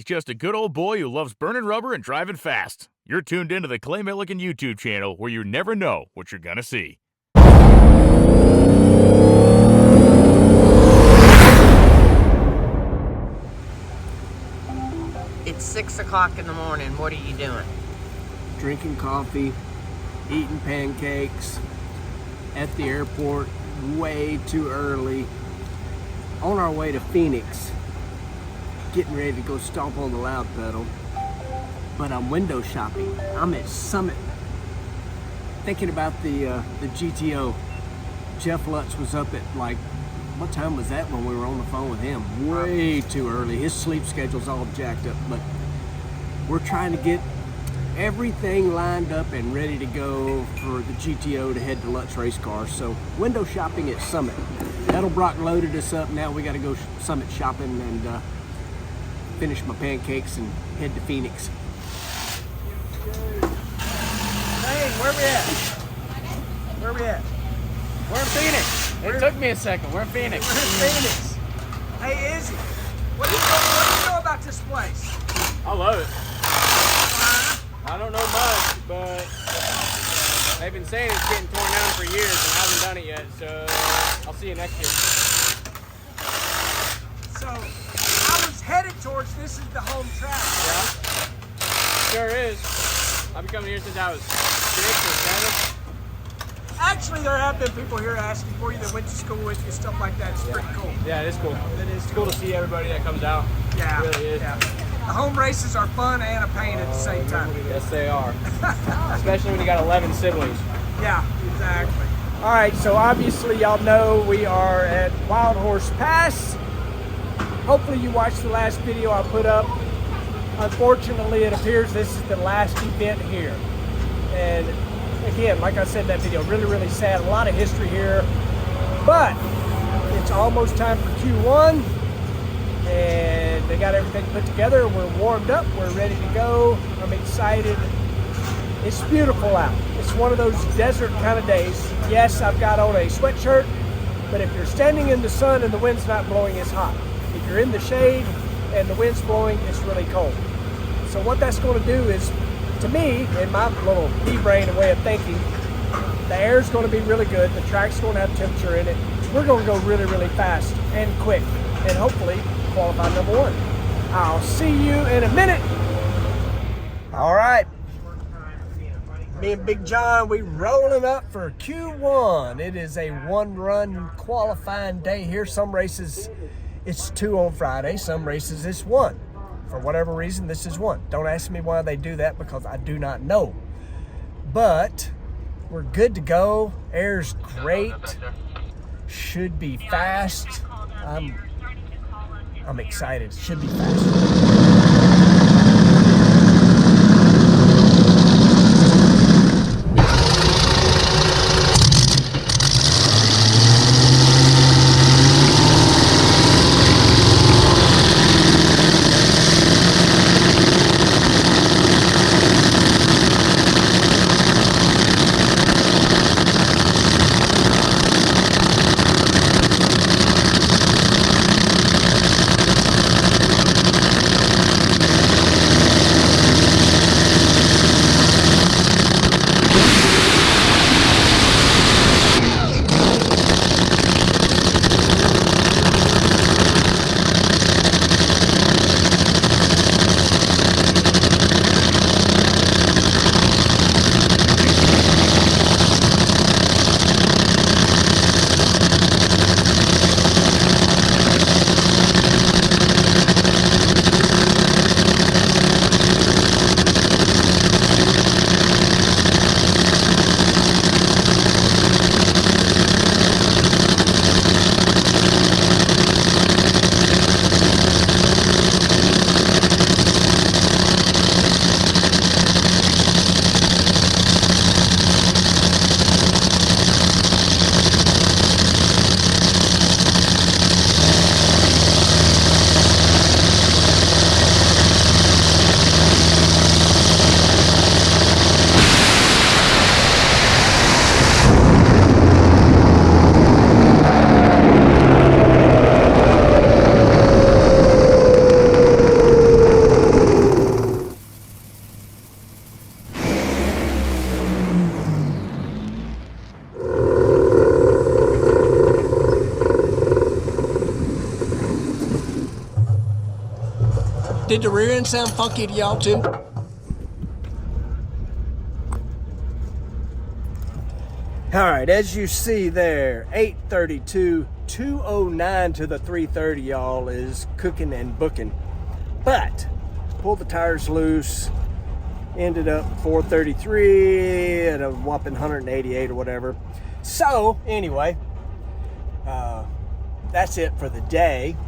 just a good old boy who loves burning rubber and driving fast. You're tuned into the Clay Millican YouTube channel, where you never know what you're gonna see. It's 6 o'clock in the morning. What are you doing? Drinking coffee, eating pancakes, at the airport way too early, on our way to Phoenix, getting ready to go stomp on the loud pedal, but I'm window shopping. I'm at Summit, thinking about the GTO. Jeff Lutz was up at like, what time was that when we were on the phone with him? Way too early. His sleep schedule's all jacked up, but we're trying to get everything lined up and ready to go for the GTO to head to Lutz Race Cars. So window shopping at Summit. Edelbrock loaded us up. Now we got to go Summit shopping and finish my pancakes and head to Phoenix. Hey, where we at? Where we at? We're in Phoenix. It took me a second. We're in Phoenix. We're in Phoenix. Hey, Izzy, what do you know about this place? I love it. I don't know much, but they've been saying it's getting torn down for years and I haven't done it yet, so I'll see you next year. So, I was headed towards this is the home track. Yeah, sure is. I've been coming here since I was 6 or 7. Actually, there have been people here asking for you that went to school with you, stuff like that. It's pretty cool. Yeah, it is cool. It is It's cool to see everybody that comes out. Yeah, It really is. yeah. The home races are fun and a pain at the same time. Yes, they are. Especially when you got 11 siblings. Yeah, exactly. All right, so obviously y'all know we are at Wild Horse Pass. Hopefully you watched the last video I put up. Unfortunately, it appears this is the last event here. And again, like I said in that video, really, really sad. A lot of history here. But it's almost time for Q1. And they got everything put together. We're warmed up. We're ready to go. I'm excited. It's beautiful out. It's one of those desert kind of days. Yes, I've got on a sweatshirt, but if you're standing in the sun and the wind's not blowing, it's hot. If you're in the shade and the wind's blowing, it's really cold. So what that's going to do is, to me, in my little pea-brain way of thinking, the air's going to be really good. The track's going to have temperature in it. We're going to go really, really fast and quick, and hopefully qualify number 1. I'll see you in a minute. All right. Me and Big John, we rolling up for Q1. It is a one-run qualifying day here. Some races, it's 2 on Friday. Some races, it's 1. For whatever reason, this is 1. Don't ask me why they do that, because I do not know. But we're good to go. Air's great. Should be fast. I'm excited. Should be fast. Did the rear end sound funky to y'all too? All right, as you see there, 832, 209 to the 330, y'all, is cooking and booking. But pulled the tires loose, ended up 433 at a whopping 188 or whatever. So anyway, that's it for the day.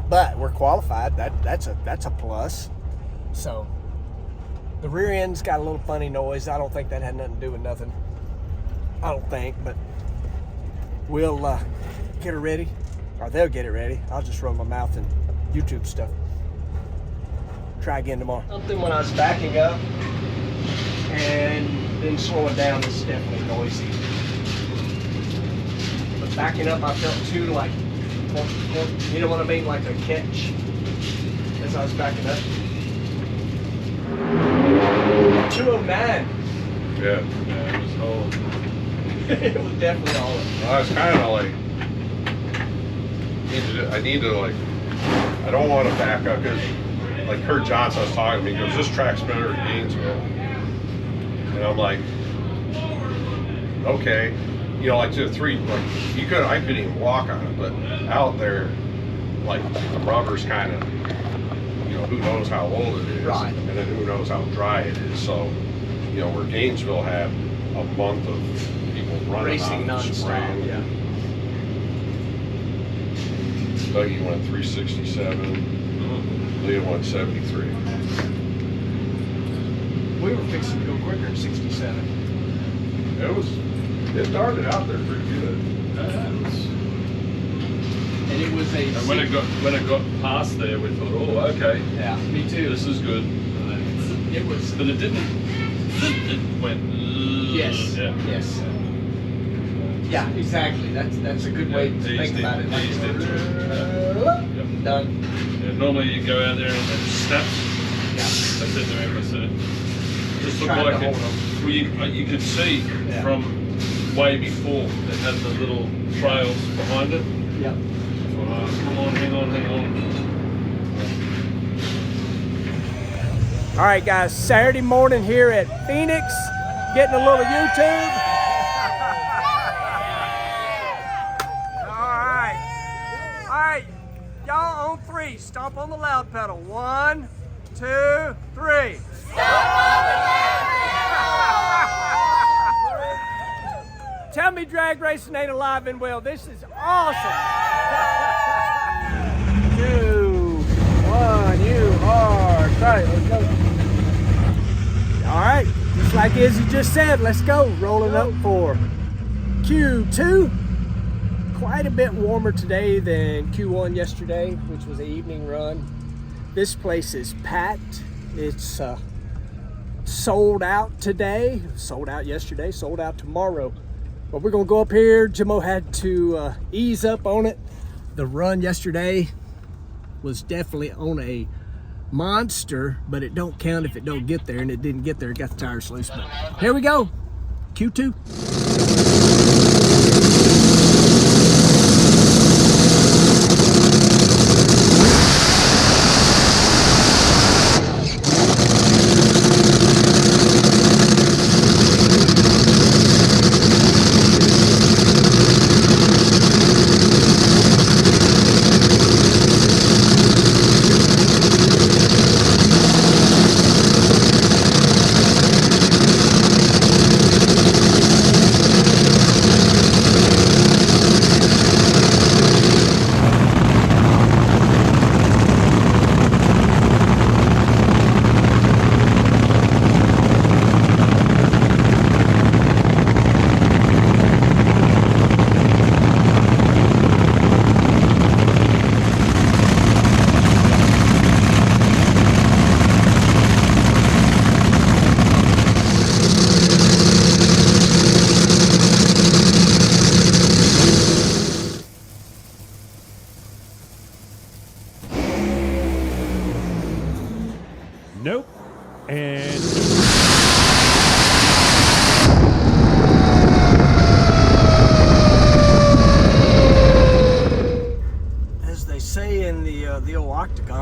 But we're qualified. That's a plus. So the rear end's got a little funny noise. I don't think that had nothing to do with nothing. I don't think, but we'll get her ready, or they'll get it ready. I'll just run my mouth and YouTube stuff. Try again tomorrow. Something when I was backing up and then slowing down is definitely noisy. But backing up, I felt too like, you know what I mean, like a catch as I was backing up. 209. Yeah, it was all. It was definitely all. I was kind of like, I need to like, I don't want to back up because, like Kurt Johnson was talking to me, he goes, this track's better than Gainesville. And I'm like, okay. You know, like to the three, like I couldn't even walk on it, but out there, like the rubber's kind of, you know, who knows how old it is, right? And then who knows how dry it is. So, you know, where Gainesville had a month of people running racing on the spring. Yeah. Dougie went 367. Leah went 73. We were fixing to go quicker in 67. It started out there pretty good. And it was a. And when it got past there, we thought, oh, okay. Yeah, me too. This is good. It was. But it didn't. It went. Yes. Yeah. Yes. Yeah, exactly. That's a good way to think about it. Like, done. Yeah, normally you go out there and it snaps. Yeah. That's it. That's it. Just looked Trying like to it. hold 'em. Well, you could see from way before it had the little trails behind it. Yep. Come on, hang on. All right, guys, Saturday morning here at Phoenix, getting a little YouTube. All right, y'all on three, stomp on the loud pedal. 1, 2, 3. Tell me drag racing ain't alive and well. This is awesome. 2, 1, you are tight. Let's go. All right, just like Izzy just said, let's go. Rolling up for Q2. Quite a bit warmer today than Q1 yesterday, which was an evening run. This place is packed. It's sold out today, sold out yesterday, sold out tomorrow. But we're gonna go up here. Jimmo had to ease up on it. The run yesterday was definitely on a monster, but it don't count if it don't get there, and it didn't get there. It got the tires loose. But here we go, Q2.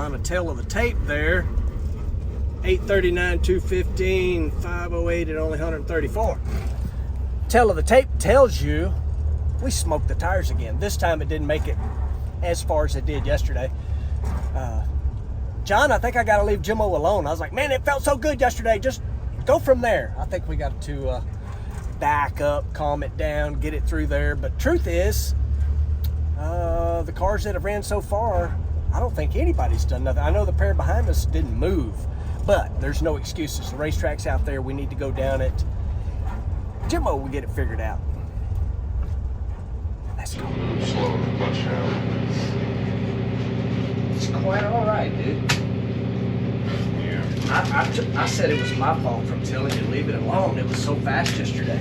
on a tail of the tape there. 839, 215, 508, and only 134. Tail of the tape tells you we smoked the tires again. This time it didn't make it as far as it did yesterday. John, I think I got to leave Jimmo alone. I was like, man, it felt so good yesterday. Just go from there. I think we got to back up, calm it down, get it through there. But truth is, the cars that have ran so far, I don't think anybody's done nothing. I know the pair behind us didn't move, but there's no excuses. The racetrack's out there. We need to go down it. Jimmo will get it figured out. Let's go. Slowing the clutch down. It's quite all right, dude. Yeah. I said it was my fault from telling you to leave it alone. It was so fast yesterday.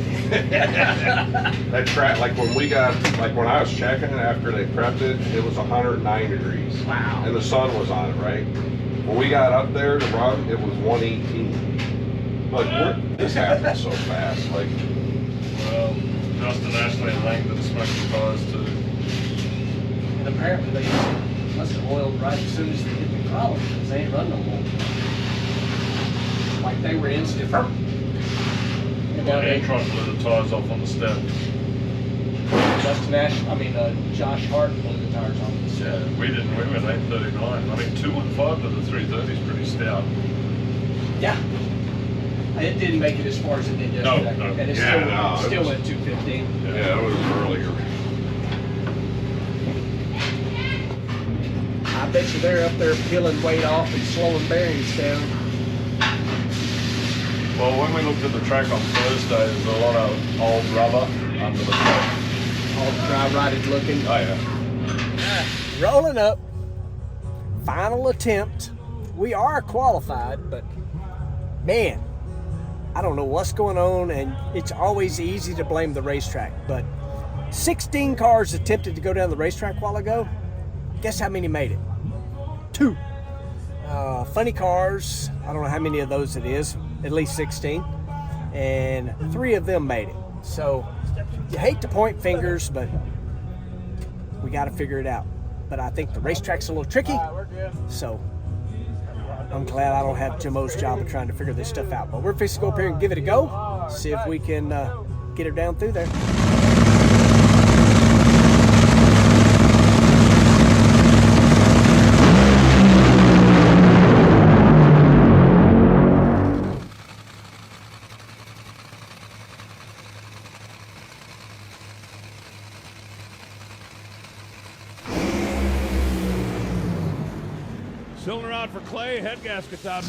That track, like when I was checking after they prepped it, it was 109 degrees. Wow. And the sun was on it, right? When we got up there to run, it was 118. Like, this happened so fast. Like, Well, Justin Ashley and Langdon smoked the cars too. And apparently they must have oiled right as soon as they hit the collar because they ain't run no more. Like they were instant. Well, Antron blew the tires off on the step. Josh Hart blew the tires off the step. Yeah, we didn't. We went 839. I mean, 215 to the 330 is pretty stout. Yeah. It didn't make it as far as it did yesterday. No. And it Yeah, still it was- went 215. yeah, it was earlier. I bet you they're up there peeling weight off and slowing bearings down. Well, when we looked at the track on Thursday, there's a lot of old rubber under the track. All dry-rotted looking. Oh yeah. Rolling up. Final attempt. We are qualified, but man, I don't know what's going on, and it's always easy to blame the racetrack, but 16 cars attempted to go down the racetrack a while ago. Guess how many made it? 2. Funny cars, I don't know how many of those it is, at least 16, and 3 of them made it. So you hate to point fingers, but we got to figure it out. But I think the racetrack's a little tricky, so I'm glad I don't have Jimmo's job of trying to figure this stuff out. But we're fixing to go up here and give it a go, see if we can get her down through there. Cylinder out for Clay, head gaskets out.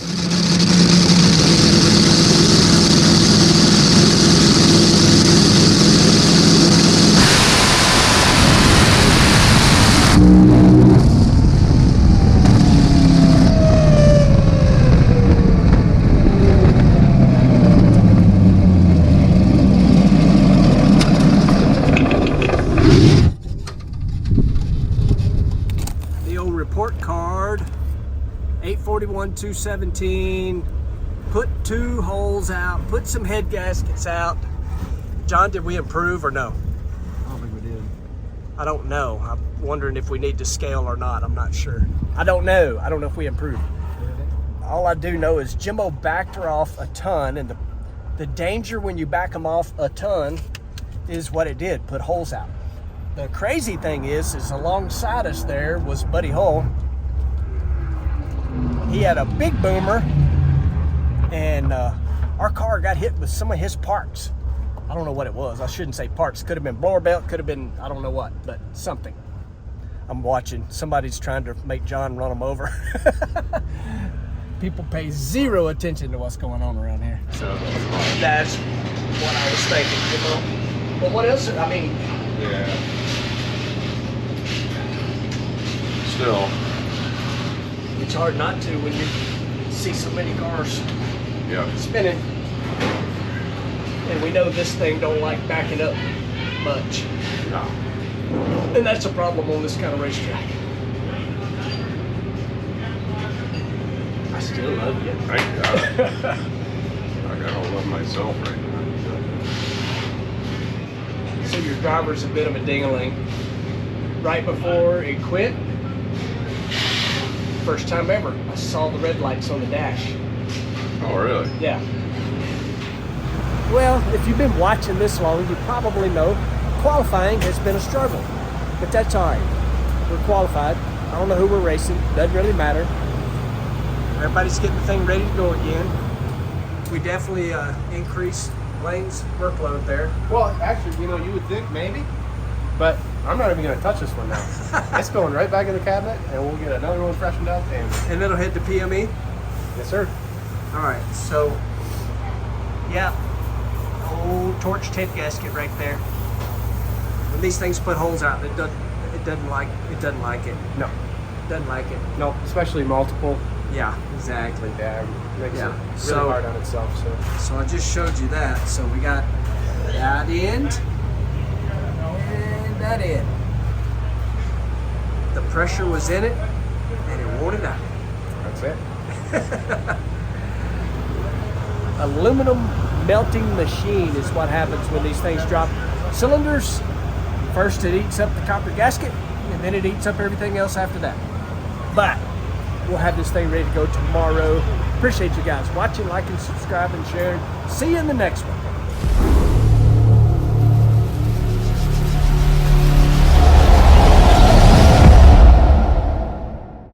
The old report card. 841, 217, put 2 holes out, put some head gaskets out. John, did we improve or no? I don't think we did. I don't know. I'm wondering if we need to scale or not. I'm not sure. I don't know. I don't know if we improved. All I do know is Jimmo backed her off a ton, and the danger when you back them off a ton is what it did, put holes out. The crazy thing is alongside us there was Buddy Hull. He had a big boomer, and our car got hit with some of his parts. I don't know what it was. I shouldn't say parts. Could have been blower belt, could have been, I don't know what, but something. I'm watching. Somebody's trying to make John run them over. People pay 0 attention to what's going on around here. So that's what I was thinking, you know. But what else? I mean, Yeah. Still. it's hard not to when you see so many cars Yeah. spinning. And we know this thing don't like backing up much. No. And that's a problem on this kind of racetrack. I still love you. Thank God. I gotta love myself right now. So your driver's a bit of a ding-a-ling. Right before it quit, first time ever I saw the red lights on the dash. Oh, really? Yeah. Well, if you've been watching this long, you probably know qualifying has been a struggle. But that's all right. We're qualified. I don't know who we're racing. Doesn't really matter. Everybody's getting the thing ready to go again. We definitely increased Lane's workload there. Well, actually, you know, you would think maybe, but I'm not even going to touch this one now. It's going right back in the cabinet, and we'll get another one freshened up. And it'll hit the PME? Yes, sir. All right, so, yeah, old torch tip gasket right there. When these things put holes out, it doesn't like it. No. Doesn't like it. No, especially multiple. Yeah, exactly. Yeah, it makes it really So- hard on itself. So I just showed you that. So we got that end and that end. The pressure was in it, and it wore it out. That's it. Aluminum melting machine is what happens when these things drop cylinders. First it eats up the copper gasket, and then it eats up everything else after that. But we'll have this thing ready to go tomorrow. Appreciate you guys watching, liking, subscribing, sharing. See you in the next one.